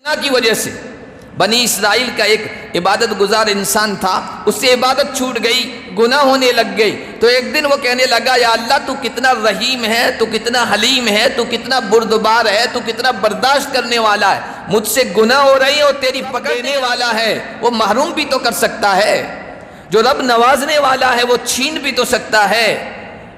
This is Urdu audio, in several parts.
گناہ کی وجہ سے بنی اسرائیل کا ایک عبادت گزار انسان تھا، اس سے عبادت چھوٹ گئی، گناہ ہونے لگ گئی، تو ایک دن وہ کہنے لگا یا اللہ تو کتنا رحیم ہے، تو کتنا حلیم ہے، تو کتنا بردبار ہے، تو کتنا برداشت کرنے والا ہے، مجھ سے گناہ ہو رہی ہے اور تیری پکڑنے والا ہے، وہ محروم بھی تو کر سکتا ہے، جو رب نوازنے والا ہے وہ چھین بھی تو سکتا ہے،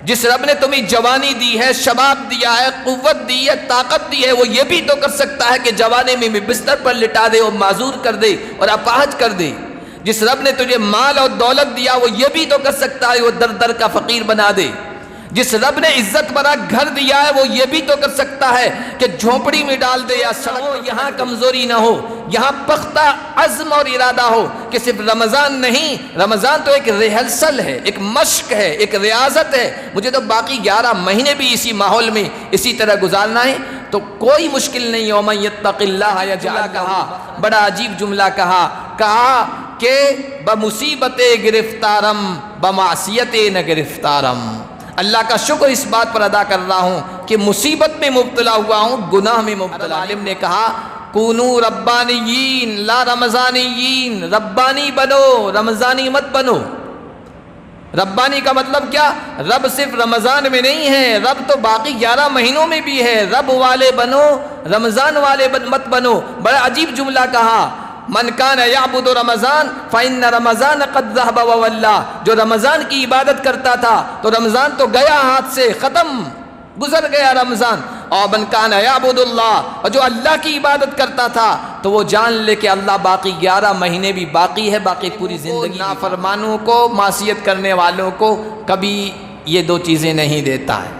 جس رب نے تمہیں جوانی دی ہے، شباب دیا ہے، قوت دی ہے، طاقت دی ہے، وہ یہ بھی تو کر سکتا ہے کہ جوانے میں بستر پر لٹا دے اور معذور کر دے اور اپاہج کر دے، جس رب نے تجھے مال اور دولت دیا وہ یہ بھی تو کر سکتا ہے وہ در در کا فقیر بنا دے، جس رب نے عزت بھرا گھر دیا ہے وہ یہ بھی تو کر سکتا ہے کہ جھونپڑی میں ڈال دے یا سڑک، یہاں کمزوری نہ ہو، یہاں پختہ عزم اور ارادہ ہو کہ صرف رمضان نہیں، رمضان تو ایک ریہرسل ہے، ایک مشق ہے، ایک ریاضت ہے، مجھے تو باقی 11 مہینے بھی اسی ماحول میں اسی طرح گزارنا ہے، تو کوئی مشکل نہیں ہے۔ وَمَن يَتَّقِ اللَّهَ يَجْعَلْ کہا، بڑا عجیب جملہ کہا کہ بمصیبت گرفتارم بمعصیت نہ گرفتارم، اللہ کا شکر اس بات پر ادا کر رہا ہوں کہ مصیبت میں مبتلا ہوا ہوں، گناہ میں مبتلا۔ عالم نے کہا کونو ربانیین لا رمضانیین، ربانی بنو، رمضانی مت بنو۔ ربانی کا مطلب کیا؟ رب صرف رمضان میں نہیں ہے، رب تو باقی 11 مہینوں میں بھی ہے، رب والے بنو، رمضان والے مت بنو۔ بڑا عجیب جملہ کہا، من کان یعبد رمضان فإن رمضان قد ذهب وولى، جو رمضان کی عبادت کرتا تھا تو رمضان تو گیا ہاتھ سے، ختم، گزر گیا رمضان۔ اور من کان یعبد اللہ، اور جو اللہ کی عبادت کرتا تھا تو وہ جان لے کہ اللہ باقی 11 مہینے بھی باقی ہے، باقی پوری زندگی نافرمانوں کو، معصیت کرنے والوں کو کبھی یہ 2 چیزیں نہیں دیتا ہے۔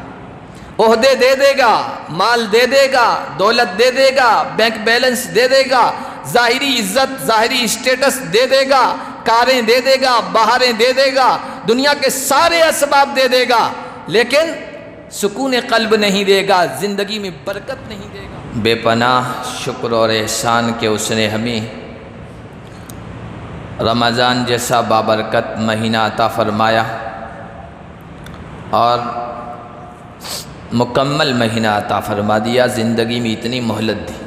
عہدے دے دے گا، مال دے دے گا، دولت دے دے گا، بینک بیلنس دے دے گا، ظاہری عزت، ظاہری اسٹیٹس دے دے گا، کاریں دے دے گا، بہاریں دے دے گا، دنیا کے سارے اسباب دے دے گا، لیکن سکون قلب نہیں دے گا، زندگی میں برکت نہیں دے گا۔ بے پناہ شکر اور احسان کہ اس نے ہمیں رمضان جیسا بابرکت مہینہ عطا فرمایا اور مکمل مہینہ عطا فرما دیا، زندگی میں اتنی مہلت دی۔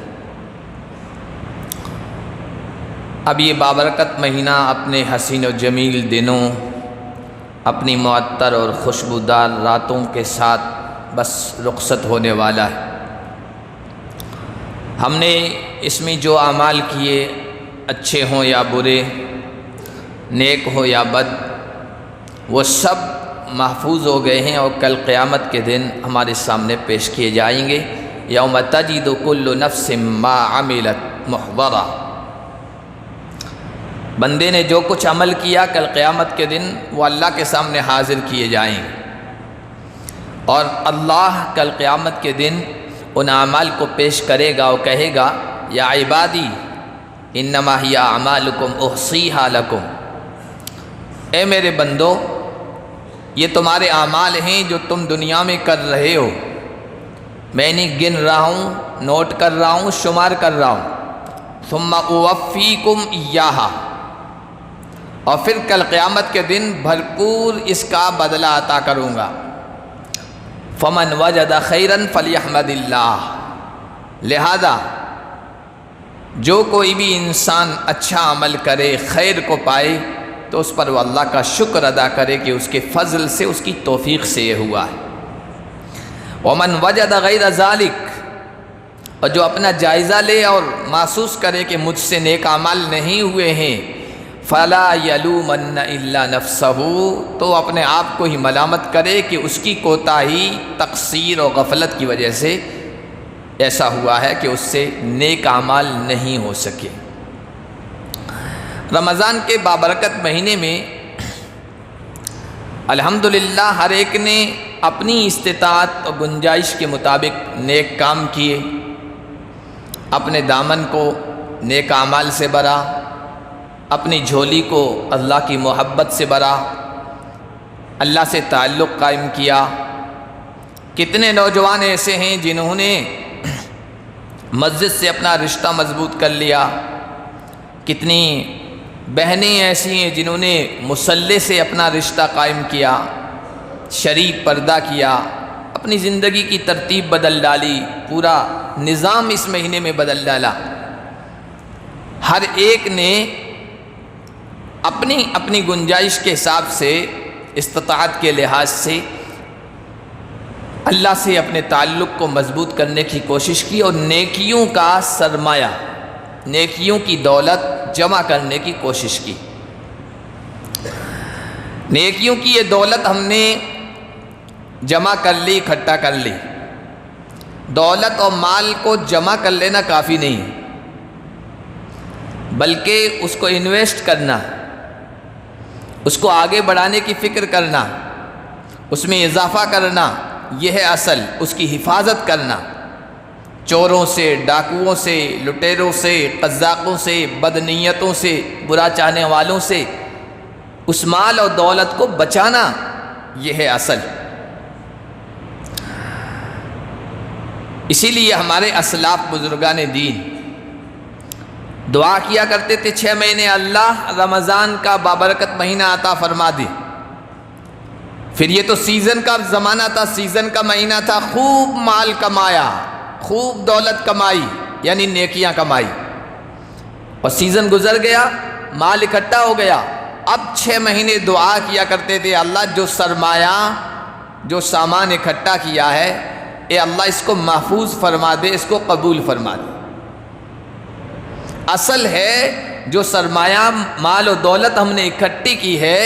اب یہ بابرکت مہینہ اپنے حسین و جمیل دنوں، اپنی معطر اور خوشبودار راتوں کے ساتھ بس رخصت ہونے والا ہے۔ ہم نے اس میں جو اعمال کیے، اچھے ہوں یا برے، نیک ہو یا بد، وہ سب محفوظ ہو گئے ہیں اور کل قیامت کے دن ہمارے سامنے پیش کیے جائیں گے۔ یوم تجد کل نفس ما عملت محضرہ، بندے نے جو کچھ عمل کیا کل قیامت کے دن وہ اللہ کے سامنے حاضر کیے جائیں گے، اور اللہ کل قیامت کے دن ان اعمال کو پیش کرے گا اور کہے گا یا عبادی انما ہی اعمالکم احصیہا لکم، اے میرے بندو یہ تمہارے اعمال ہیں جو تم دنیا میں کر رہے ہو، میں نہیں گن رہا ہوں، نوٹ کر رہا ہوں، شمار کر رہا ہوں، ثم اوفیکم ایہا، اور پھر کل قیامت کے دن بھرپور اس کا بدلہ عطا کروں گا۔ فمن وجد خیرا فلیحمد اللہ، لہذا جو کوئی بھی انسان اچھا عمل کرے، خیر کو پائے، تو اس پر وہ اللہ کا شکر ادا کرے کہ اس کے فضل سے، اس کی توفیق سے یہ ہوا ہے۔ ومن وجد غیر ذالک، اور جو اپنا جائزہ لے اور محسوس کرے کہ مجھ سے نیک اعمال نہیں ہوئے ہیں، فلا یلومن الا نفسہ، تو اپنے آپ کو ہی ملامت کرے کہ اس کی کوتاہی، تقصیر اور غفلت کی وجہ سے ایسا ہوا ہے کہ اس سے نیک اعمال نہیں ہو سکے۔ رمضان کے بابرکت مہینے میں الحمدللہ ہر ایک نے اپنی استطاعت اور گنجائش کے مطابق نیک کام کیے، اپنے دامن کو نیک اعمال سے بھرا، اپنی جھولی کو اللہ کی محبت سے بھرا، اللہ سے تعلق قائم کیا۔ کتنے نوجوان ایسے ہیں جنہوں نے مسجد سے اپنا رشتہ مضبوط کر لیا، کتنی بہنیں ایسی ہیں جنہوں نے مصلی سے اپنا رشتہ قائم کیا، شریف پردہ کیا، اپنی زندگی کی ترتیب بدل ڈالی، پورا نظام اس مہینے میں بدل ڈالا۔ ہر ایک نے اپنی اپنی گنجائش کے حساب سے، استطاعت کے لحاظ سے اللہ سے اپنے تعلق کو مضبوط کرنے کی کوشش کی اور نیکیوں کا سرمایہ، نیکیوں کی دولت جمع کرنے کی کوشش کی۔ نیکیوں کی یہ دولت ہم نے جمع کر لی، اکٹھا کر لی۔ دولت اور مال کو جمع کر لینا کافی نہیں، بلکہ اس کو انویسٹ کرنا، اس کو آگے بڑھانے کی فکر کرنا، اس میں اضافہ کرنا، یہ ہے اصل۔ اس کی حفاظت کرنا، چوروں سے، ڈاکوؤں سے، لٹیروں سے، قزاقوں سے، بدنیتوں سے، برا چاہنے والوں سے اس مال اور دولت کو بچانا، یہ ہے اصل۔ اسی لیے ہمارے اسلاف بزرگان دین دعا کیا کرتے تھے 6 مہینے اللہ رمضان کا بابرکت مہینہ عطا فرما دے۔ پھر یہ تو سیزن کا زمانہ تھا، سیزن کا مہینہ تھا، خوب مال کمایا، خوب دولت کمائی، یعنی نیکیاں کمائی، اور سیزن گزر گیا، مال اکٹھا ہو گیا۔ اب 6 مہینے دعا کیا کرتے تھے اللہ جو سرمایہ، جو سامان اکٹھا کیا ہے، اے اللہ اس کو محفوظ فرما دے، اس کو قبول فرما دے۔ اصل ہے جو سرمایہ، مال و دولت ہم نے اکٹھی کی ہے،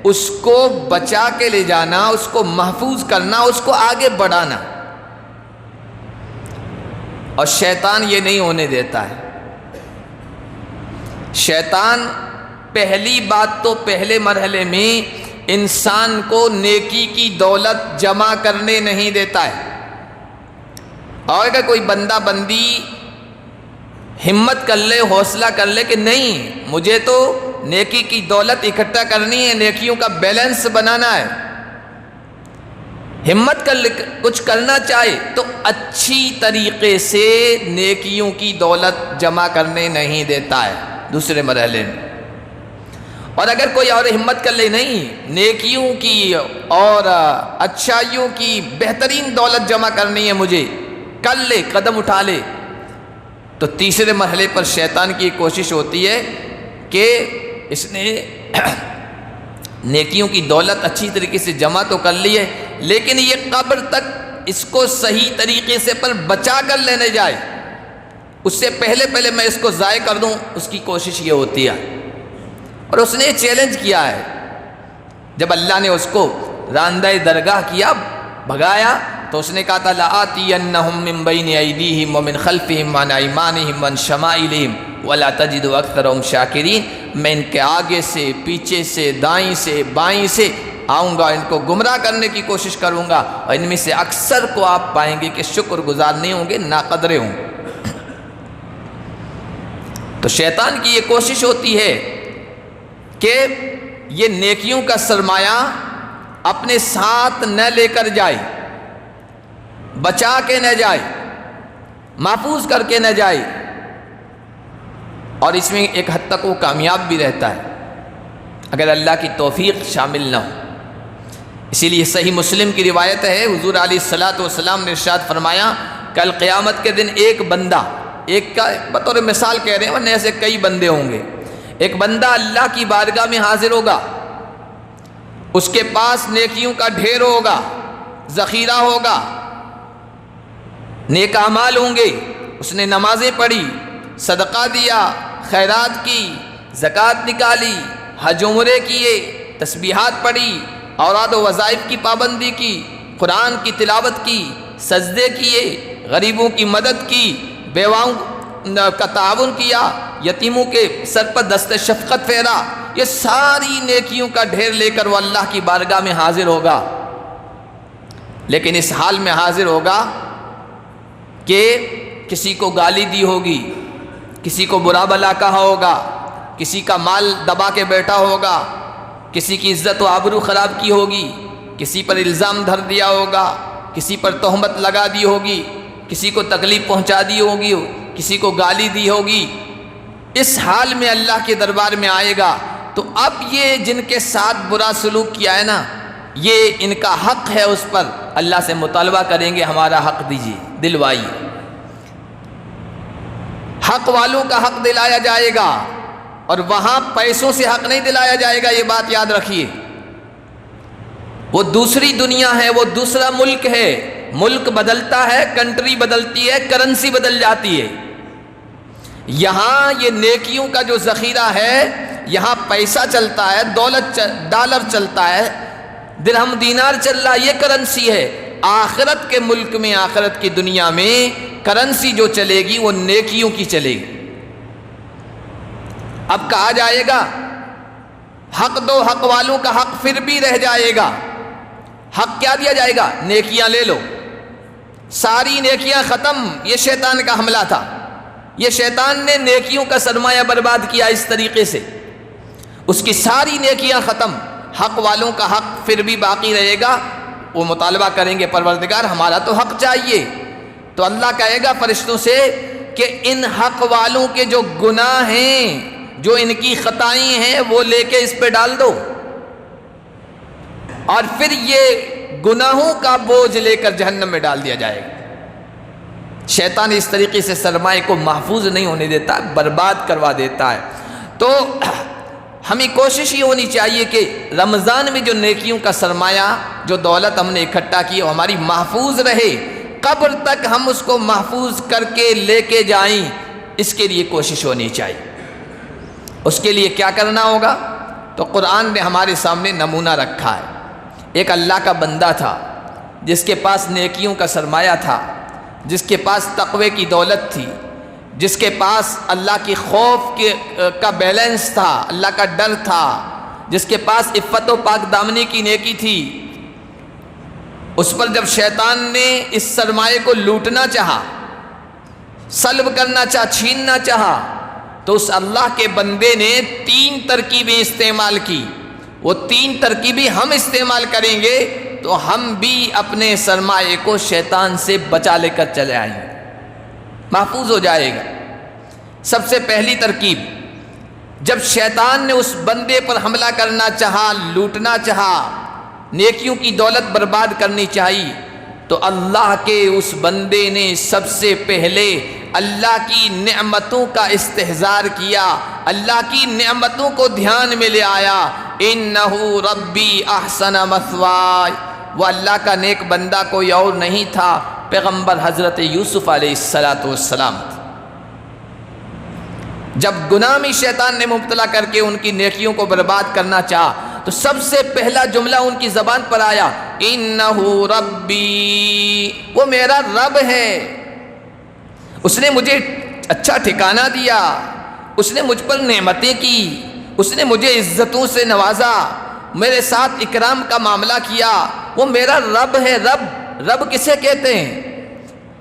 اس کو بچا کے لے جانا، اس کو محفوظ کرنا، اس کو آگے بڑھانا، اور شیطان یہ نہیں ہونے دیتا ہے۔ شیطان پہلی بات تو پہلے مرحلے میں انسان کو نیکی کی دولت جمع کرنے نہیں دیتا ہے، اور اگر کوئی بندہ بندی ہمت کر لے، حوصلہ کر لے کہ نہیں مجھے تو نیکی کی دولت اکٹھا کرنی ہے، نیکیوں کا بیلنس بنانا ہے، ہمت کر لے کچھ کرنا چاہے تو اچھی طریقے سے نیکیوں کی دولت جمع کرنے نہیں دیتا ہے دوسرے مرحلے میں۔ اور اگر کوئی اور ہمت کر لے نہیں نیکیوں کی اور اچھائیوں کی بہترین دولت جمع کرنی ہے مجھے، کر لے، قدم اٹھا لے، تو تیسرے مرحلے پر شیطان کی کوشش ہوتی ہے کہ اس نے نیکیوں کی دولت اچھی طریقے سے جمع تو کر لی ہے، لیکن یہ قبر تک اس کو صحیح طریقے سے پر بچا کر لینے جائے، اس سے پہلے میں اس کو ضائع کر دوں، اس کی کوشش یہ ہوتی ہے۔ اور اس نے چیلنج کیا ہے، جب اللہ نے اس کو راندہ درگاہ کیا، بھگایا، تو اس نے کہا تھا لَآتِيَنَّهُم مِّن بَيْنِ أَيْدِيهِمْ وَمِنْ خَلْفِهِمْ وَعَنْ أَيْمَانِهِمْ وَعَنْ شَمَائِلِهِمْ وَلَا تَجِدُ أَكْثَرَهُمْ شَاكِرِينَ۔ میں ان کے آگے سے، پیچھے سے، دائیں سے، بائیں سے آؤں گا، ان کو گمراہ کرنے کی کوشش کروں گا، اور ان میں سے اکثر کو آپ پائیں گے کہ شکر گزار نہیں ہوں گے، ناقدرے ہوں گے۔ تو شیطان کی یہ کوشش ہوتی ہے کہ یہ نیکیوں کا سرمایہ اپنے ساتھ نہ لے کر جائے، بچا کے نہ جائے، محفوظ کر کے نہ جائے، اور اس میں ایک حد تک وہ کامیاب بھی رہتا ہے اگر اللہ کی توفیق شامل نہ ہو۔ اسی لیے صحیح مسلم کی روایت ہے، حضور علیہ الصلوۃ نے ارشاد فرمایا کل قیامت کے دن ایک بندہ، ایک کا بطور مثال کہہ رہے ہیں ورنہ ایسے کئی بندے ہوں گے، ایک بندہ اللہ کی بارگاہ میں حاضر ہوگا، اس کے پاس نیکیوں کا ڈھیر ہوگا، ذخیرہ ہوگا، نیک اعمال ہوں گے، اس نے نمازیں پڑھی، صدقہ دیا، خیرات کی، زکوٰۃ نکالی، حج عمرے کیے، تسبیحات پڑھی، اوراد و وظائف کی پابندی کی، قرآن کی تلاوت کی، سجدے کیے، غریبوں کی مدد کی، بیواؤں کا تعاون کیا، یتیموں کے سر پر دست شفقت پھیرا، یہ ساری نیکیوں کا ڈھیر لے کر وہ اللہ کی بارگاہ میں حاضر ہوگا، لیکن اس حال میں حاضر ہوگا کہ کسی کو گالی دی ہوگی، کسی کو برا بھلا کہا ہوگا، کسی کا مال دبا کے بیٹھا ہوگا، کسی کی عزت و آبرو خراب کی ہوگی، کسی پر الزام دھر دیا ہوگا، کسی پر تہمت لگا دی ہوگی، کسی کو تکلیف پہنچا دی ہوگی، کسی کو گالی دی ہوگی۔ اس حال میں اللہ کے دربار میں آئے گا تو اب یہ جن کے ساتھ برا سلوک کیا ہے نا، یہ ان کا حق ہے، اس پر اللہ سے مطالبہ کریں گے ہمارا حق دیجیے، دلوائیے۔ حق والوں کا حق دلایا جائے گا، اور وہاں پیسوں سے حق نہیں دلایا جائے گا، یہ بات یاد رکھیے۔ وہ دوسری دنیا ہے، وہ دوسرا ملک ہے، ملک بدلتا ہے، کنٹری بدلتی ہے، کرنسی بدل جاتی ہے۔ یہاں یہ نیکیوں کا جو ذخیرہ ہے، یہاں پیسہ چلتا ہے، دولت ڈالر چلتا ہے، درہم دینار چل رہا ہے، یہ کرنسی ہے۔ آخرت کے ملک میں، آخرت کی دنیا میں کرنسی جو چلے گی وہ نیکیوں کی چلے گی۔ اب کہا جائے گا حق دو، حق والوں کا حق پھر بھی رہ جائے گا۔ حق کیا دیا جائے گا؟ نیکیاں لے لو، ساری نیکیاں ختم۔ یہ شیطان کا حملہ تھا، یہ شیطان نے نیکیوں کا سرمایہ برباد کیا اس طریقے سے، اس کی ساری نیکیاں ختم۔ حق والوں کا حق پھر بھی باقی رہے گا، وہ مطالبہ کریں گے پروردگار ہمارا تو حق چاہیے، تو اللہ کہے گا فرشتوں سے کہ ان حق والوں کے جو گناہ ہیں، جو ان کی خطائیں ہیں، وہ لے کے اس پہ ڈال دو، اور پھر یہ گناہوں کا بوجھ لے کر جہنم میں ڈال دیا جائے گا۔ شیطان اس طریقے سے سرمایہ کو محفوظ نہیں ہونے دیتا، برباد کروا دیتا ہے۔ تو ہمیں کوشش یہ ہونی چاہیے کہ رمضان میں جو نیکیوں کا سرمایہ، جو دولت ہم نے اکٹھا کی، وہ ہماری محفوظ رہے، قبر تک ہم اس کو محفوظ کر کے لے کے جائیں، اس کے لیے کوشش ہونی چاہیے۔ اس کے لیے کیا کرنا ہوگا؟ تو قرآن نے ہمارے سامنے نمونہ رکھا ہے۔ ایک اللہ کا بندہ تھا جس کے پاس نیکیوں کا سرمایہ تھا، جس کے پاس تقوی کی دولت تھی، جس کے پاس اللہ کی خوف کا بیلنس تھا، اللہ کا ڈر تھا، جس کے پاس عفت و پاک دامنی کی نیکی تھی۔ اس پر جب شیطان نے اس سرمایہ کو لوٹنا چاہا، سلب کرنا چاہا، چھیننا چاہا، تو اس اللہ کے بندے نے 3 ترکیبیں استعمال کی۔ وہ 3 ترکیبیں ہم استعمال کریں گے تو ہم بھی اپنے سرمایہ کو شیطان سے بچا لے کر چلے آئیں گے، محفوظ ہو جائے گا۔ سب سے پہلی ترکیب، جب شیطان نے اس بندے پر حملہ کرنا چاہا، لوٹنا چاہا، نیکیوں کی دولت برباد کرنی چاہی، تو اللہ کے اس بندے نے سب سے پہلے اللہ کی نعمتوں کا استحضار کیا، اللہ کی نعمتوں کو دھیان میں لے آیا۔ انہ ربی احسن مثوای، وہ اللہ کا نیک بندہ کوئی اور نہیں تھا، پیغمبر حضرت یوسف علیہ السلام۔ جب گناہ میں شیطان نے مبتلا کر کے ان کی نیکیوں کو برباد کرنا چاہا، تو سب سے پہلا جملہ ان کی زبان پر آیا، انہ ربی، وہ میرا رب ہے، اس نے مجھے اچھا ٹھکانہ دیا، اس نے مجھ پر نعمتیں کی، اس نے مجھے عزتوں سے نوازا، میرے ساتھ اکرام کا معاملہ کیا، وہ میرا رب ہے۔ رب کسے کہتے ہیں؟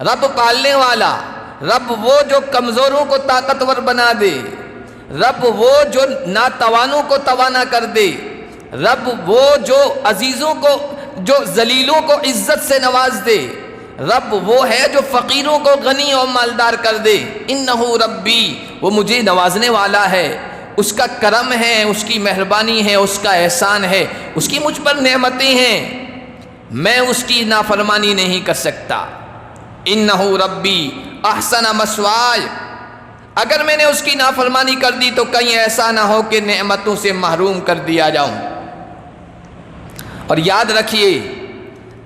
رب پالنے والا، رب وہ جو کمزوروں کو طاقتور بنا دے، رب وہ جو ناتوانوں کو توانا کر دے، رب وہ جو عزیزوں کو، جو ذلیلوں کو عزت سے نواز دے، رب وہ ہے جو فقیروں کو غنی اور مالدار کر دے۔ انہ ربی، وہ مجھے نوازنے والا ہے، اس کا کرم ہے، اس کی مہربانی ہے، اس کا احسان ہے، اس کی مجھ پر نعمتیں ہیں، میں اس کی نافرمانی نہیں کر سکتا۔ انہ ربی احسن مثوای، اگر میں نے اس کی نافرمانی کر دی تو کہیں ایسا نہ ہو کہ نعمتوں سے محروم کر دیا جاؤں۔ اور یاد رکھیے،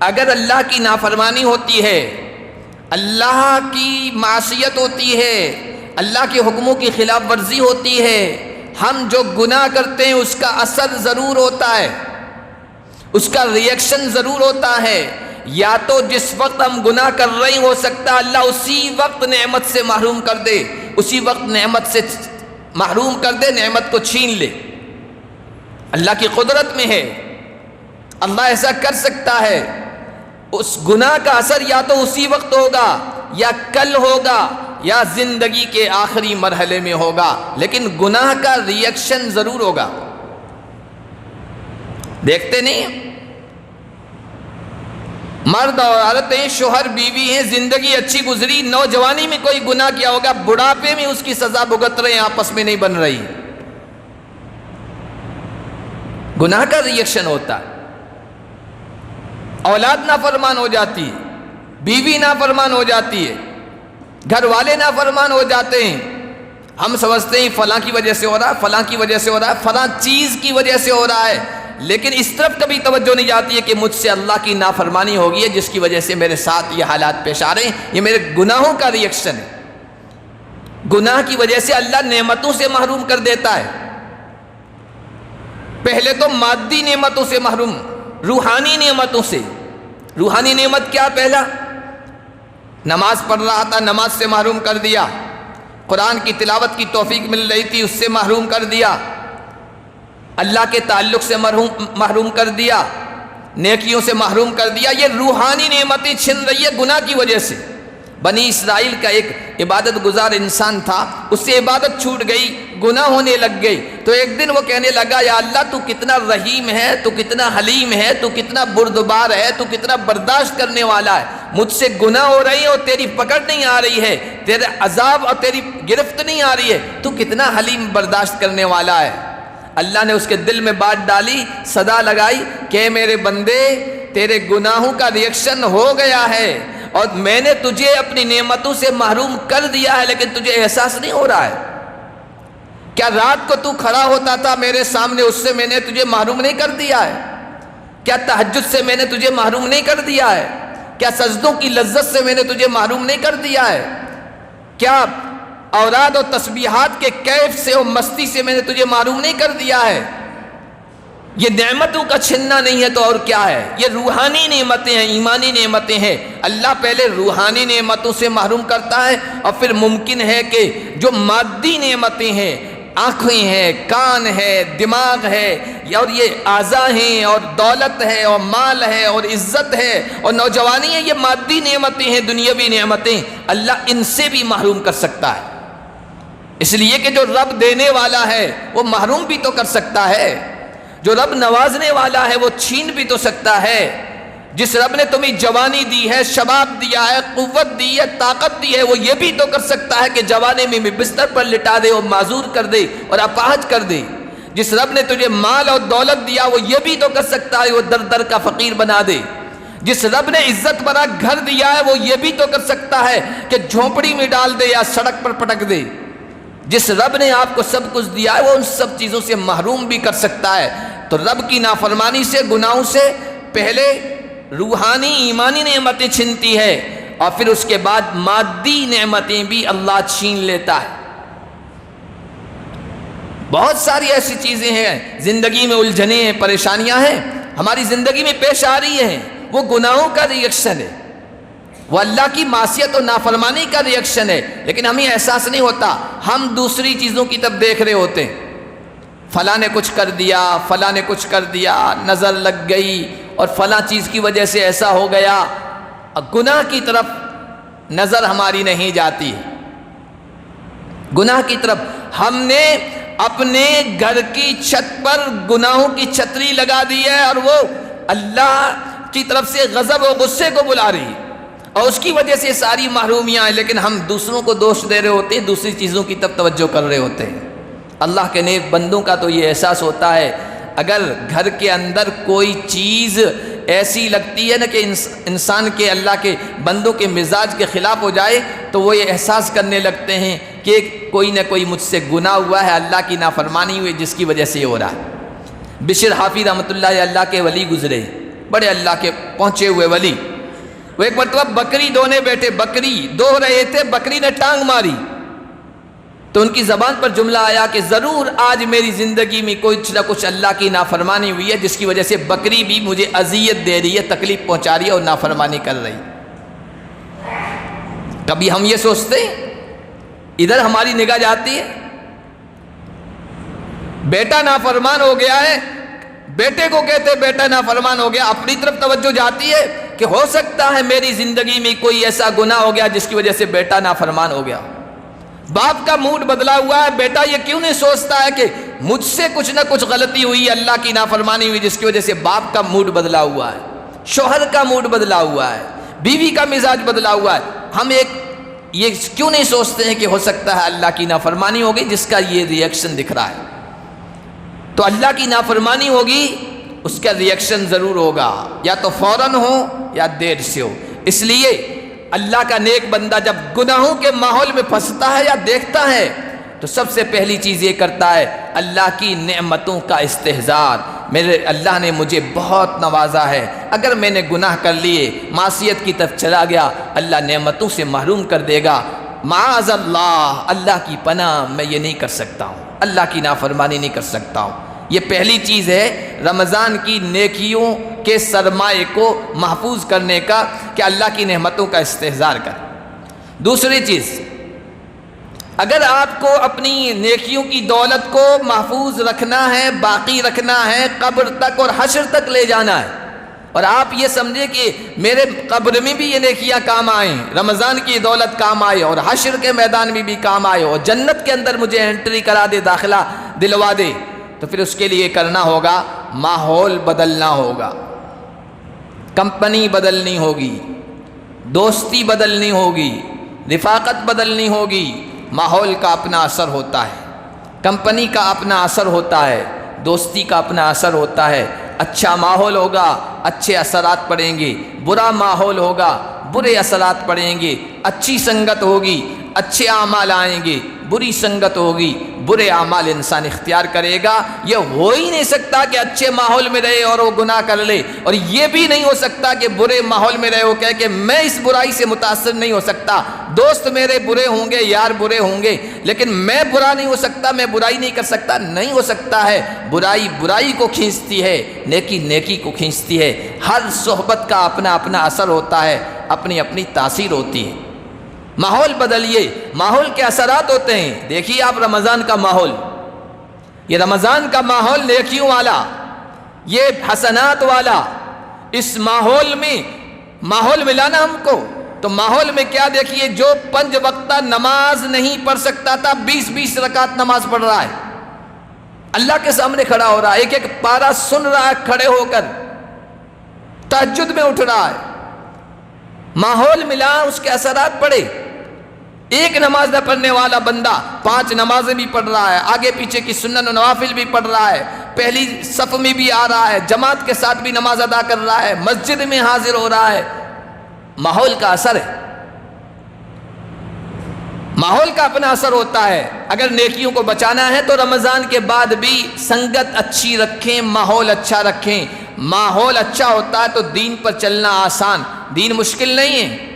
اگر اللہ کی نافرمانی ہوتی ہے، اللہ کی معصیت ہوتی ہے، اللہ کے حکموں کی خلاف ورزی ہوتی ہے، ہم جو گناہ کرتے ہیں اس کا اثر ضرور ہوتا ہے، اس کا ریئیکشن ضرور ہوتا ہے۔ یا تو جس وقت ہم گناہ کر رہے ہیں، ہو سکتا ہے اللہ اسی وقت نعمت سے محروم کر دے، اسی وقت نعمت سے محروم کر دے، نعمت کو چھین لے۔ اللہ کی قدرت میں ہے، اللہ ایسا کر سکتا ہے۔ اس گناہ کا اثر یا تو اسی وقت ہوگا، یا کل ہوگا، یا زندگی کے آخری مرحلے میں ہوگا، لیکن گناہ کا ریئیکشن ضرور ہوگا۔ دیکھتے نہیں، مرد اور عورتیں، شوہر بیوی ہیں، زندگی اچھی گزری، نوجوانی میں کوئی گناہ کیا ہوگا، بڑھاپے میں اس کی سزا بھگت رہے ہیں، آپس میں نہیں بن رہی۔ گناہ کا ریئیکشن ہوتا ہے، اولاد نافرمان ہو جاتی ہے، بیوی نافرمان ہو جاتی ہے، گھر والے نافرمان ہو جاتے ہیں، ہم سمجھتے ہیں فلاں کی وجہ سے ہو رہا ہے، فلاں کی وجہ سے ہو رہا ہے، فلاں چیز کی وجہ سے ہو رہا ہے، لیکن اس طرف کبھی توجہ نہیں جاتی ہے کہ مجھ سے اللہ کی نافرمانی ہوگی ہے جس کی وجہ سے میرے ساتھ یہ حالات پیش آ رہے ہیں، یہ میرے گناہوں کا ریئیکشن ہے۔ گناہ کی وجہ سے اللہ نعمتوں سے محروم کر دیتا ہے، پہلے تو مادی نعمتوں سے محروم، روحانی نعمتوں سے۔ روحانی نعمت کیا؟ پہلا نماز پڑھ رہا تھا، نماز سے محروم کر دیا، قرآن کی تلاوت کی توفیق مل رہی تھی، اس سے محروم کر دیا، اللہ کے تعلق سے محروم کر دیا، نیکیوں سے محروم کر دیا۔ یہ روحانی نعمتیں چھن رہی ہے گناہ کی وجہ سے۔ بنی اسرائیل کا ایک عبادت گزار انسان تھا، اس سے عبادت چھوٹ گئی، گناہ ہونے لگ گئی، تو ایک دن وہ کہنے لگا یا اللہ تو کتنا رحیم ہے، تو کتنا حلیم ہے، تو کتنا بردبار ہے، تو کتنا برداشت کرنے والا ہے، مجھ سے گناہ ہو رہی ہے اور تیری پکڑ نہیں آ رہی ہے، تیرے عذاب اور تیری گرفت نہیں آ رہی ہے، تو کتنا حلیم برداشت کرنے والا ہے۔ اللہ نے اس کے دل میں بات ڈالی، صدا لگائی کہ میرے بندے تیرے گناہوں کا ریئیکشن ہو گیا ہے اور میں نے تجھے اپنی نعمتوں سے محروم کر دیا ہے، لیکن تجھے احساس نہیں ہو رہا ہے۔ کیا رات کو تو کھڑا ہوتا تھا میرے سامنے، اس سے میں نے تجھے محروم نہیں کر دیا ہے؟ کیا تہجد سے میں نے تجھے محروم نہیں کر دیا ہے؟ کیا سجدوں کی لذت سے میں نے تجھے محروم نہیں کر دیا ہے؟ کیا اوراد و تسبیحات کے کیف سے اور مستی سے میں نے تجھے محروم نہیں کر دیا ہے؟ یہ نعمتوں کا چھننا نہیں ہے تو اور کیا ہے؟ یہ روحانی نعمتیں ہیں، ایمانی نعمتیں ہیں۔ اللہ پہلے روحانی نعمتوں سے محروم کرتا ہے، اور پھر ممکن ہے کہ جو مادی نعمتیں ہیں، آنکھیں ہیں، کان ہے، دماغ ہے، اور یہ اعضاء ہیں، اور دولت ہے، اور مال ہے، اور عزت ہے، اور نوجوانی ہے، یہ مادی نعمتیں ہیں، دنیاوی نعمتیں، اللہ ان سے بھی محروم کر سکتا ہے۔ اس لیے کہ جو رب دینے والا ہے وہ محروم بھی تو کر سکتا ہے، جو رب نوازنے والا ہے وہ چھین بھی تو سکتا ہے۔ جس رب نے تمہیں جوانی دی ہے، شباب دیا ہے، قوت دی ہے، طاقت دی ہے، وہ یہ بھی تو کر سکتا ہے کہ جوانے میں بستر پر لٹا دے اور معذور کر دے اور اپاہج کر دے۔ جس رب نے تجھے مال اور دولت دیا وہ یہ بھی تو کر سکتا ہے وہ در در کا فقیر بنا دے۔ جس رب نے عزت بھرا گھر دیا ہے وہ یہ بھی تو کر سکتا ہے کہ جھونپڑی میں ڈال دے یا سڑک پر پٹک دے۔ جس رب نے آپ کو سب کچھ دیا ہے وہ ان سب چیزوں سے محروم بھی کر سکتا ہے۔ تو رب کی نافرمانی سے، گناہوں سے پہلے روحانی ایمانی نعمتیں چھنتی ہے، اور پھر اس کے بعد مادی نعمتیں بھی اللہ چھین لیتا ہے۔ بہت ساری ایسی چیزیں ہیں، زندگی میں الجھنیں ہیں، پریشانیاں ہیں، ہماری زندگی میں پیش آ رہی ہیں، وہ گناہوں کا ریئیکشن ہے، وہ اللہ کی معصیت و نافرمانی کا ریئیکشن ہے، لیکن ہمیں احساس نہیں ہوتا۔ ہم دوسری چیزوں کی طرف دیکھ رہے ہوتے ہیں، فلاں نے کچھ کر دیا، فلاں نے کچھ کر دیا، نظر لگ گئی اور فلاں چیز کی وجہ سے ایسا ہو گیا، گناہ کی طرف نظر ہماری نہیں جاتی۔ گناہ کی طرف ہم نے اپنے گھر کی چھت پر گناہوں کی چھتری لگا دی ہے، اور وہ اللہ کی طرف سے غضب و غصے کو بلا رہی ہے، اور اس کی وجہ سے ساری محرومیاں ہیں، لیکن ہم دوسروں کو دوش دے رہے ہوتے ہیں، دوسری چیزوں کی طرف توجہ کر رہے ہوتے ہیں۔ اللہ کے نیک بندوں کا تو یہ احساس ہوتا ہے، اگر گھر کے اندر کوئی چیز ایسی لگتی ہے نا کہ انسان کے، اللہ کے بندوں کے مزاج کے خلاف ہو جائے، تو وہ یہ احساس کرنے لگتے ہیں کہ کوئی نہ کوئی مجھ سے گناہ ہوا ہے، اللہ کی نافرمانی ہوئی جس کی وجہ سے یہ ہو رہا ہے۔ بشر حافظ رحمۃ اللہ اللہ کے ولی گزرے، بڑے اللہ کے پہنچے ہوئے ولی۔ وہ ایک مرتبہ بکری دونے بیٹھے، بکری دو رہے تھے، بکری نے ٹانگ ماری، تو ان کی زبان پر جملہ آیا کہ ضرور آج میری زندگی میں کچھ نہ کچھ اللہ کی نافرمانی ہوئی ہے جس کی وجہ سے بکری بھی مجھے اذیت دے رہی ہے، تکلیف پہنچا رہی ہے اور نافرمانی کر رہی ہے۔ کبھی ہم یہ سوچتے ہیں، ادھر ہماری نگاہ جاتی ہے، بیٹا نافرمان ہو گیا ہے، بیٹے کو کہتے بیٹا نافرمان ہو گیا، اپنی طرف توجہ جاتی ہے کہ ہو سکتا ہے میری زندگی میں کوئی ایسا گناہ ہو گیا جس کی وجہ سے بیٹا نافرمان ہو گیا۔ باپ کا موڈ بدلا ہوا ہے، بیٹا یہ کیوں نہیں سوچتا ہے کہ مجھ سے کچھ نہ کچھ غلطی ہوئی، اللہ کی نافرمانی ہوئی جس کی وجہ سے باپ کا موڈ بدلا ہوا ہے، شوہر کا موڈ بدلا ہوا ہے، بیوی کا مزاج بدلا ہوا ہے۔ ہم یہ کیوں نہیں سوچتے ہیں کہ ہو سکتا ہے اللہ کی نافرمانی ہوگی جس کا یہ ریئیکشن دکھ رہا ہے؟ تو اللہ کی نافرمانی ہوگی، اس کا ریئیکشن ضرور ہوگا، یا تو فوراً ہو یا دیر سے ہو۔ اس لیے اللہ کا نیک بندہ جب گناہوں کے ماحول میں پھنستا ہے یا دیکھتا ہے تو سب سے پہلی چیز یہ کرتا ہے اللہ کی نعمتوں کا استحضار. میرے اللہ نے مجھے بہت نوازا ہے، اگر میں نے گناہ کر لیے، معصیت کی طرف چلا گیا، اللہ نعمتوں سے محروم کر دے گا. معاذ اللہ، اللہ کی پناہ، میں یہ نہیں کر سکتا ہوں، اللہ کی نافرمانی نہیں کر سکتا ہوں. یہ پہلی چیز ہے رمضان کی نیکیوں کے سرمائے کو محفوظ کرنے کا کہ اللہ کی نعمتوں کا استحضار کر. دوسری چیز، اگر آپ کو اپنی نیکیوں کی دولت کو محفوظ رکھنا ہے، باقی رکھنا ہے، قبر تک اور حشر تک لے جانا ہے، اور آپ یہ سمجھے کہ میرے قبر میں بھی یہ نیکیاں کام آئیں، رمضان کی دولت کام آئے اور حشر کے میدان میں بھی کام آئے اور جنت کے اندر مجھے انٹری کرا دے، داخلہ دلوا دے، تو پھر اس کے لیے کرنا ہوگا ماحول بدلنا ہوگا، کمپنی بدلنی ہوگی، دوستی بدلنی ہوگی، رفاقت بدلنی ہوگی. ماحول کا اپنا اثر ہوتا ہے، کمپنی کا اپنا اثر ہوتا ہے، دوستی کا اپنا اثر ہوتا ہے. اچھا ماحول ہوگا، اچھے اثرات پڑیں گے، برا ماحول ہوگا، برے اثرات پڑیں گے. اچھی سنگت ہوگی، اچھے اعمال آئیں گے، بری سنگت ہوگی، برے اعمال انسان اختیار کرے گا. یہ ہو ہی نہیں سکتا کہ اچھے ماحول میں رہے اور وہ گناہ کر لے، اور یہ بھی نہیں ہو سکتا کہ برے ماحول میں رہے وہ کہے کہ میں اس برائی سے متاثر نہیں ہو سکتا. دوست میرے برے ہوں گے، یار برے ہوں گے، لیکن میں برا نہیں ہو سکتا، میں برائی نہیں کر سکتا. نہیں ہو سکتا ہے. برائی برائی کو کھینچتی ہے، نیکی نیکی کو کھینچتی ہے. ہر صحبت کا اپنا اپنا اثر ہوتا ہے، اپنی اپنی تاثیر ہوتی ہے. ماحول بدلیے. ماحول کے اثرات ہوتے ہیں. دیکھیے آپ رمضان کا ماحول، یہ رمضان کا ماحول نیکیوں والا، یہ حسنات والا. اس ماحول میں ماحول ملا نا ہم کو، تو ماحول میں کیا دیکھیے، جو 5 وقتہ نماز نہیں پڑھ سکتا تھا 20 رکعت نماز پڑھ رہا ہے، اللہ کے سامنے کھڑا ہو رہا ہے، ایک ایک پارہ سن رہا ہے کھڑے ہو کر، تہجد میں اٹھ رہا ہے. ماحول ملا، اس کے اثرات پڑے. ایک نماز نہ پڑھنے والا بندہ 5 نمازیں بھی پڑھ رہا ہے، آگے پیچھے کی سنن و نوافل بھی پڑھ رہا ہے، پہلی صف میں بھی آ رہا ہے، جماعت کے ساتھ بھی نماز ادا کر رہا ہے، مسجد میں حاضر ہو رہا ہے. ماحول کا اثر ہے، ماحول کا اپنا اثر ہوتا ہے. اگر نیکیوں کو بچانا ہے تو رمضان کے بعد بھی سنگت اچھی رکھیں، ماحول اچھا رکھیں. ماحول اچھا ہوتا ہے تو دین پر چلنا آسان. دین مشکل نہیں ہے،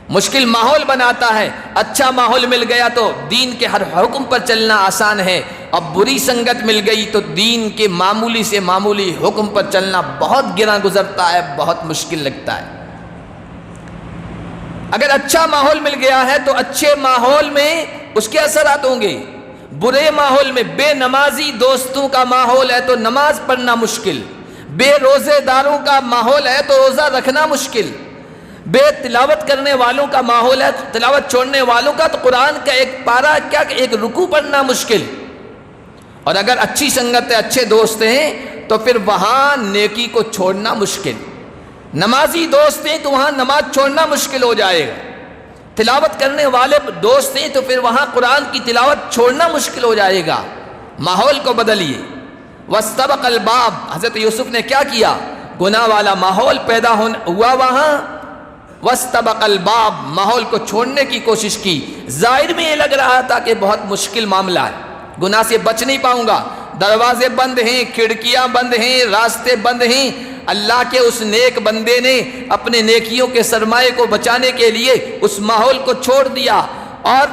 مشکل ماحول بناتا ہے. اچھا ماحول مل گیا تو دین کے ہر حکم پر چلنا آسان ہے. اب بری سنگت مل گئی تو دین کے معمولی سے معمولی حکم پر چلنا بہت گراں گزرتا ہے، بہت مشکل لگتا ہے. اگر اچھا ماحول مل گیا ہے تو اچھے ماحول میں اس کے اثرات ہوں گے. برے ماحول میں بے نمازی دوستوں کا ماحول ہے تو نماز پڑھنا مشکل. بے روزے داروں کا ماحول ہے تو روزہ رکھنا مشکل. بے تلاوت کرنے والوں کا ماحول ہے، تلاوت چھوڑنے والوں کا تو قرآن کا ایک پارہ کیا کہ ایک رکوع پڑھنا مشکل. اور اگر اچھی سنگت ہے، اچھے دوست ہیں تو پھر وہاں نیکی کو چھوڑنا مشکل. نمازی دوست ہیں تو وہاں نماز چھوڑنا مشکل ہو جائے گا. تلاوت کرنے والے دوست ہیں تو پھر وہاں قرآن کی تلاوت چھوڑنا مشکل ہو جائے گا. ماحول کو بدلیے. وَاسْتَبَقَ الْبَابَ، حضرت یوسف نے کیا کیا؟ گناہ والا ماحول پیدا ہوا وہاں. وَاسْتَبَقَ الْبَابَ، ماحول کو چھوڑنے کی کوشش کی. ظاہر میں یہ لگ رہا تھا کہ بہت مشکل معاملہ ہے، گناہ سے بچ نہیں پاؤں گا، دروازے بند ہیں، کھڑکیاں بند ہیں، راستے بند ہیں. اللہ کے اس نیک بندے نے اپنے نیکیوں کے سرمایے کو بچانے کے لیے اس ماحول کو چھوڑ دیا اور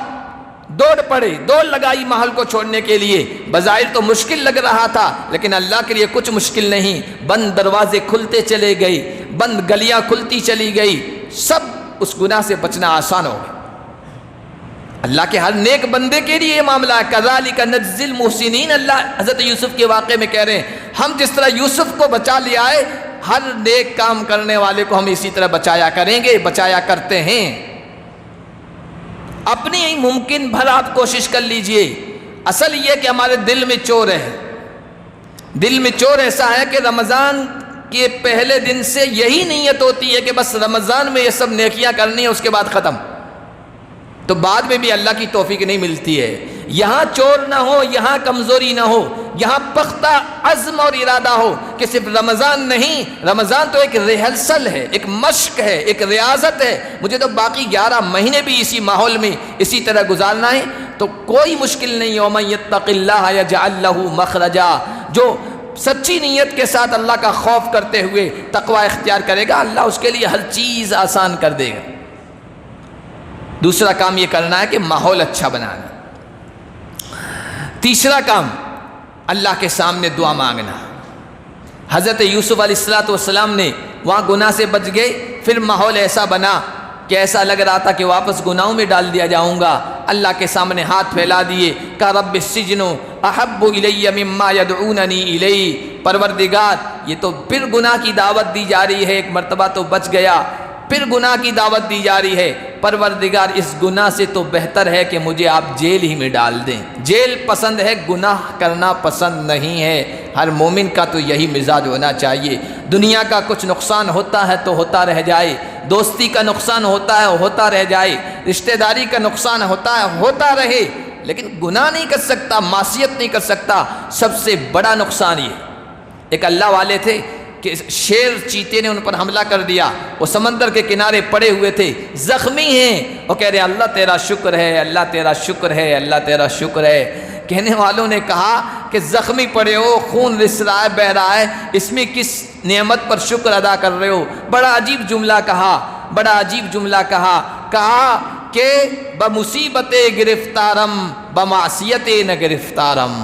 دوڑ لگائی ماحول کو چھوڑنے کے لیے. بظاہر تو مشکل لگ رہا تھا لیکن اللہ کے لیے کچھ مشکل نہیں. بند دروازے کھلتے چلے گئے، بند گلیاں کھلتی چلی گئی، سب اس گناہ سے بچنا آسان ہو گیا. اللہ کے ہر نیک بندے کے لیے یہ معاملہ ہے. کذالک نجزی المحسنین، اللہ حضرت یوسف کے واقعے میں کہہ رہے ہیں ہم جس طرح یوسف کو بچا لیا ہے، ہر نیک کام کرنے والے کو ہم اسی طرح بچایا کریں گے، بچایا کرتے ہیں. اپنی ہی ممکن بھر آپ کوشش کر لیجئے. اصل یہ کہ ہمارے دل میں چور ہے، دل میں چور ایسا ہے کہ رمضان کے پہلے دن سے یہی نیت ہوتی ہے کہ بس رمضان میں یہ سب نیکیاں کرنی ہے، اس کے بعد ختم. تو بعد میں بھی اللہ کی توفیق نہیں ملتی ہے. یہاں چور نہ ہو، یہاں کمزوری نہ ہو، یہاں پختہ عزم اور ارادہ ہو کہ صرف رمضان نہیں، رمضان تو ایک ریہرسل ہے، ایک مشق ہے، ایک ریاضت ہے، مجھے تو باقی 11 مہینے بھی اسی ماحول میں اسی طرح گزارنا ہے، تو کوئی مشکل نہیں۔ وَمَن يَتَّقِ اللَّهَ يَجْعَل لَّهُ مَخْرَجًا، جو سچی نیت کے ساتھ اللہ کا خوف کرتے ہوئے تقوی اختیار کرے گا، اللہ اس کے لیے ہر چیز آسان کر دے گا۔ دوسرا کام یہ کرنا ہے کہ ماحول اچھا بنانا۔ تیسرا کام اللہ کے سامنے دعا مانگنا۔ حضرت یوسف علیہ السلام نے وہاں گناہ سے بچ گئے، پھر ماحول ایسا بنا کہ ایسا لگ رہا تھا کہ واپس گناہوں میں ڈال دیا جاؤں گا، اللہ کے سامنے ہاتھ پھیلا دیے، کہا رب السجن احب الی مما یدعوننی الی، پروردگار یہ تو پھر گناہ کی دعوت دی جا رہی ہے، ایک مرتبہ تو بچ گیا، پھر گناہ کی دعوت دی جا رہی ہے، پروردگار اس گناہ سے تو بہتر ہے کہ مجھے آپ جیل ہی میں ڈال دیں۔ جیل پسند ہے، گناہ کرنا پسند نہیں ہے۔ ہر مومن کا تو یہی مزاج ہونا چاہیے۔ دنیا کا کچھ نقصان ہوتا ہے تو ہوتا رہ جائے، دوستی کا نقصان ہوتا ہے ہوتا رہ جائے، رشتہ داری کا نقصان ہوتا ہے ہوتا رہے، لیکن گناہ نہیں کر سکتا، معصیت نہیں کر سکتا۔ سب سے بڑا نقصان یہ، ایک اللہ والے تھے کہ شیر چیتے نے ان پر حملہ کر دیا، وہ سمندر کے کنارے پڑے ہوئے تھے، زخمی ہیں، وہ کہہ رہے اللہ تیرا شکر ہے، اللہ تیرا شکر ہے، اللہ تیرا شکر ہے۔ کہنے والوں نے کہا کہ زخمی پڑے ہو، خون رس رہا ہے، بہہ رہا ہے، اس میں کس نعمت پر شکر ادا کر رہے ہو؟ بڑا عجیب جملہ کہا، بڑا عجیب جملہ کہا کہ بمصیبت گرفتارم بمعصیت نہ گرفتارم،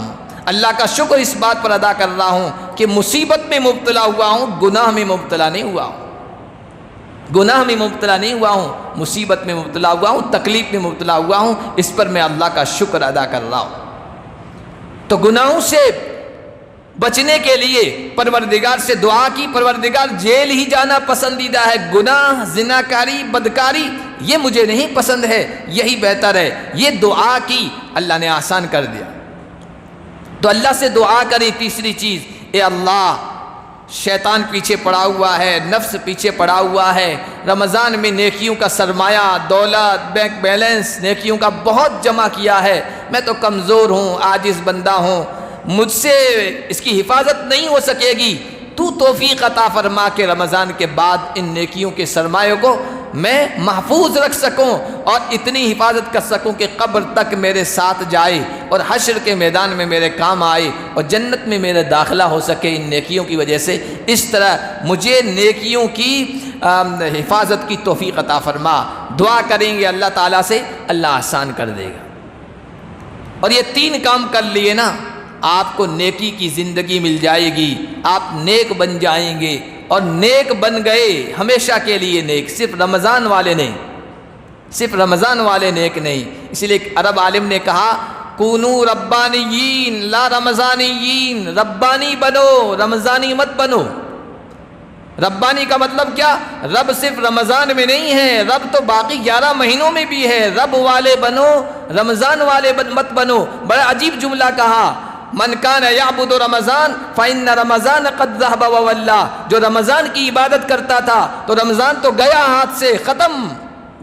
اللہ کا شکر اس بات پر ادا کر رہا ہوں کہ مصیبت میں مبتلا ہوا ہوں، گناہ میں مبتلا نہیں ہوا ہوں، گناہ میں مبتلا نہیں ہوا ہوں، مصیبت میں مبتلا ہوا ہوں، تکلیف میں مبتلا ہوا ہوں، اس پر میں اللہ کا شکر ادا کر رہا ہوں۔ تو گناہوں سے بچنے کے لیے پروردگار سے دعا کی، پروردگار جیل ہی جانا پسندیدہ ہے، گناہ، زناکاری، بدکاری یہ مجھے نہیں پسند ہے، یہی بہتر ہے، یہ دعا کی، اللہ نے آسان کر دیا۔ تو اللہ سے دعا کریں۔ تیسری چیز، اے اللہ شیطان پیچھے پڑا ہوا ہے، نفس پیچھے پڑا ہوا ہے، رمضان میں نیکیوں کا سرمایہ، دولت، بینک بیلنس نیکیوں کا بہت جمع کیا ہے، میں تو کمزور ہوں، عاجز بندہ ہوں، مجھ سے اس کی حفاظت نہیں ہو سکے گی، تو توفیق عطا فرما کے رمضان کے بعد ان نیکیوں کے سرمایوں کو میں محفوظ رکھ سکوں اور اتنی حفاظت کر سکوں کہ قبر تک میرے ساتھ جائے اور حشر کے میدان میں میرے کام آئے اور جنت میں میرا داخلہ ہو سکے ان نیکیوں کی وجہ سے۔ اس طرح مجھے نیکیوں کی حفاظت کی توفیق عطا فرما۔ دعا کریں گے اللہ تعالیٰ سے، اللہ آسان کر دے گا۔ اور یہ 3 کام کر لیے نا، آپ کو نیکی کی زندگی مل جائے گی، آپ نیک بن جائیں گے، اور نیک بن گئے ہمیشہ کے لیے نیک، صرف رمضان والے نہیں، صرف رمضان والے نیک نہیں۔ اسی لیے ایک عرب عالم نے کہا کونو ربانیین لا رمضانیین، ربانی بنو رمضانی مت بنو۔ ربانی کا مطلب کیا؟ رب صرف رمضان میں نہیں ہے، رب تو باقی 11 مہینوں میں بھی ہے، رب والے بنو رمضان والے مت بنو۔ بڑا عجیب جملہ کہا، من کان یعبد رمضان فإن رمضان قد ذهب وولى، جو رمضان کی عبادت کرتا تھا تو رمضان تو گیا ہاتھ سے، ختم،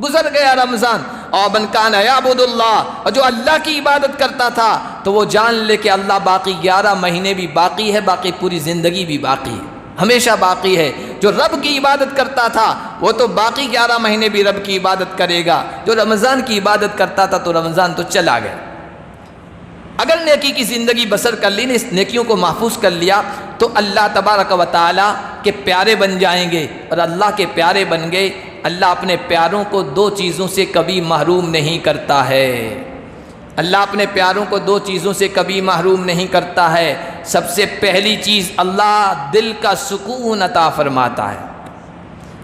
گزر گیا رمضان۔ اور من کان یعبد اللہ، اور جو اللہ کی عبادت کرتا تھا تو وہ جان لے کہ اللہ باقی 11 مہینے بھی باقی ہے، باقی پوری زندگی بھی باقی ہے، ہمیشہ باقی ہے۔ جو رب کی عبادت کرتا تھا وہ تو باقی 11 مہینے بھی رب کی عبادت کرے گا، جو رمضان کی عبادت کرتا تھا تو رمضان تو چلا گیا۔ اگر نیکی کی زندگی بسر کر لی، اس نیکیوں کو محفوظ کر لیا، تو اللہ تبارک و تعالیٰ کے پیارے بن جائیں گے، اور اللہ کے پیارے بن گئے، اللہ اپنے پیاروں کو 2 چیزوں سے کبھی محروم نہیں کرتا ہے۔ اللہ اپنے پیاروں کو 2 چیزوں سے کبھی محروم نہیں کرتا ہے۔ سب سے پہلی چیز، اللہ دل کا سکون عطا فرماتا ہے۔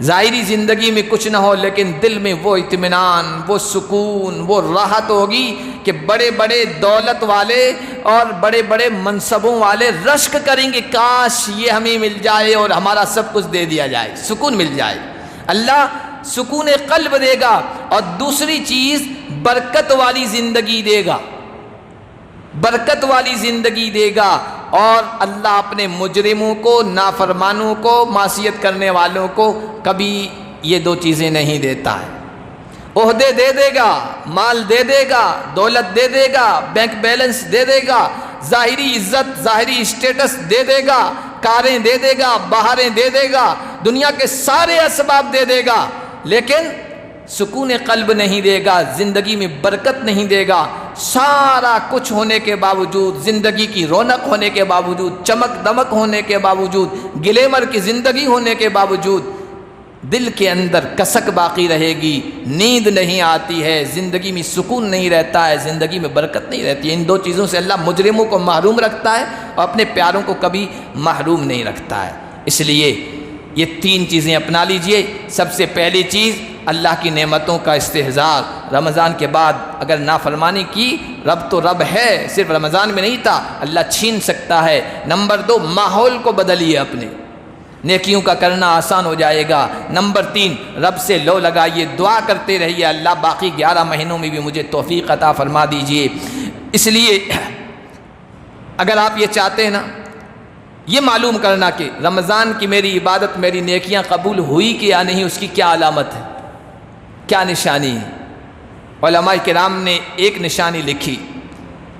ظاہری زندگی میں کچھ نہ ہو لیکن دل میں وہ اطمینان، وہ سکون، وہ راحت ہوگی کہ بڑے بڑے دولت والے اور بڑے بڑے منصبوں والے رشک کریں گے، کاش یہ ہمیں مل جائے اور ہمارا سب کچھ دے دیا جائے، سکون مل جائے۔ اللہ سکون قلب دے گا، اور دوسری چیز برکت والی زندگی دے گا، برکت والی زندگی دے گا، اور اللہ اپنے مجرموں کو، نافرمانوں کو، معصیت کرنے والوں کو کبھی یہ 2 چیزیں نہیں دیتا ہے۔ عہدے دے دے گا، مال دے دے گا، دولت دے دے گا، بینک بیلنس دے دے گا، ظاہری عزت، ظاہری اسٹیٹس دے دے گا، کاریں دے دے گا، بہاریں دے دے گا، دنیا کے سارے اسباب دے دے گا، لیکن سکون قلب نہیں دے گا، زندگی میں برکت نہیں دے گا۔ سارا کچھ ہونے کے باوجود، زندگی کی رونق ہونے کے باوجود، چمک دمک ہونے کے باوجود، گلیمر کی زندگی ہونے کے باوجود، دل کے اندر کسک باقی رہے گی، نیند نہیں آتی ہے، زندگی میں سکون نہیں رہتا ہے، زندگی میں برکت نہیں رہتی ہے۔ ان دو چیزوں سے اللہ مجرموں کو محروم رکھتا ہے اور اپنے پیاروں کو کبھی محروم نہیں رکھتا ہے۔ اس لیے یہ تین چیزیں اپنا لیجئے۔ سب سے پہلی چیز اللہ کی نعمتوں کا استحضار۔ رمضان کے بعد اگر نافرمانی کی، رب تو رب ہے، صرف رمضان میں نہیں تھا، اللہ چھین سکتا ہے۔ نمبر 2، ماحول کو بدلیے، اپنے نیکیوں کا کرنا آسان ہو جائے گا۔ نمبر 3، رب سے لو لگائیے، دعا کرتے رہیے، اللہ باقی 11 مہینوں میں بھی مجھے توفیق عطا فرما دیجئے۔ اس لیے اگر آپ یہ چاہتے ہیں نا، یہ معلوم کرنا کہ رمضان کی میری عبادت، میری نیکیاں قبول ہوئی کہ یا نہیں، اس کی کیا علامت ہے، کیا نشانی ہے؟ علماء کرام نے ایک نشانی لکھی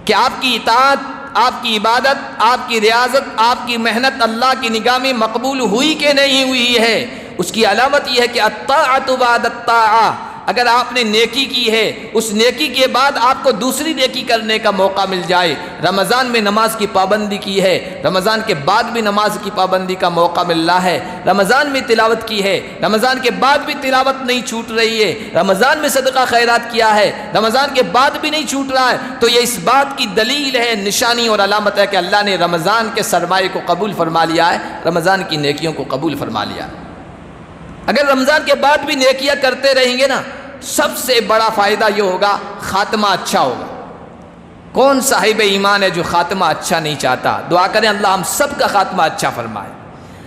کہ آپ کی اطاعت، آپ کی عبادت، آپ کی ریاضت، آپ کی محنت اللہ کی نگاہ میں مقبول ہوئی کہ نہیں ہوئی ہے۔ اس کی علامت یہ ہے کہ الطاعۃ بعد الطاعہ، اگر آپ نے نیکی کی ہے، اس نیکی کے بعد آپ کو دوسری نیکی کرنے کا موقع مل جائے۔ رمضان میں نماز کی پابندی کی ہے، رمضان کے بعد بھی نماز کی پابندی کا موقع مل رہا ہے۔ رمضان میں تلاوت کی ہے، رمضان کے بعد بھی تلاوت نہیں چھوٹ رہی ہے۔ رمضان میں صدقہ خیرات کیا ہے، رمضان کے بعد بھی نہیں چھوٹ رہا ہے، تو یہ اس بات کی دلیل ہے، نشانی اور علامت ہے کہ اللہ نے رمضان کے سرمایے کو قبول فرما لیا ہے، رمضان کی نیکیوں کو قبول فرما لیا ہے۔ اگر رمضان کے بعد بھی نیکیاں کرتے رہیں گے نا، سب سے بڑا فائدہ یہ ہوگا، خاتمہ اچھا ہوگا۔ کون صاحب ایمان ہے جو خاتمہ اچھا نہیں چاہتا؟ دعا کریں اللہ ہم سب کا خاتمہ اچھا فرمائے۔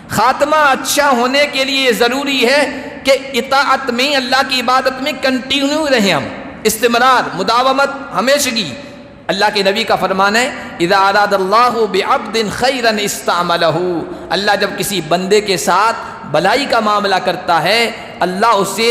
خاتمہ اچھا ہونے کے لیے یہ ضروری ہے کہ اطاعت میں، اللہ کی عبادت میں کنٹینیو رہیں ہم، استمرار، مداومت، ہمیشگی۔ اللہ کے نبی کا فرمان ہے اذا اراد اللہ بعبد خیرا استعملہ، اللہ جب کسی بندے کے ساتھ بھلائی کا معاملہ کرتا ہے، اللہ اسے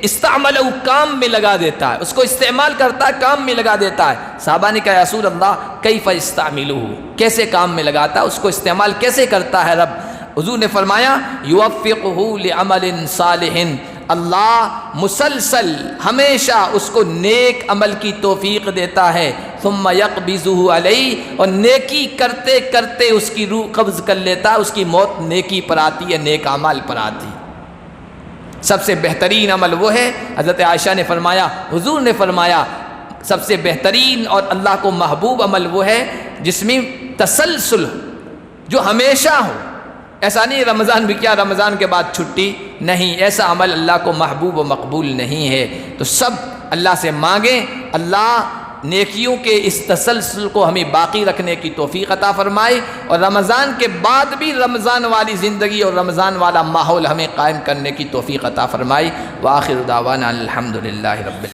استعملہ، کام میں لگا دیتا ہے، اس کو استعمال کرتا ہے، کام میں لگا دیتا ہے۔ صحابہ نے کہا رسول اللہ کیف استعملہ، کیسے کام میں لگاتا ہے، اس کو استعمال کیسے کرتا ہے رب؟ حضور نے فرمایا یوفقہ لعمل صالح، اللہ مسلسل ہمیشہ اس کو نیک عمل کی توفیق دیتا ہے، ثم یقبضہ علیہ، اور نیکی کرتے کرتے اس کی روح قبض کر لیتا ہے، اس کی موت نیکی پر آتی ہے، نیک اعمال پر آتی ہے۔ سب سے بہترین عمل وہ ہے، حضرت عائشہ نے فرمایا، حضور نے فرمایا سب سے بہترین اور اللہ کو محبوب عمل وہ ہے جس میں تسلسل ہو، جو ہمیشہ ہو۔ ایسا نہیں رمضان بھی کیا، رمضان کے بعد چھٹی نہیں، ایسا عمل اللہ کو محبوب و مقبول نہیں ہے۔ تو سب اللہ سے مانگیں، اللہ نیکیوں کے اس تسلسل کو ہمیں باقی رکھنے کی توفیق عطا فرمائے، اور رمضان کے بعد بھی رمضان والی زندگی اور رمضان والا ماحول ہمیں قائم کرنے کی توفیق عطا فرمائے۔ وآخر دعوانا الحمدللہ رب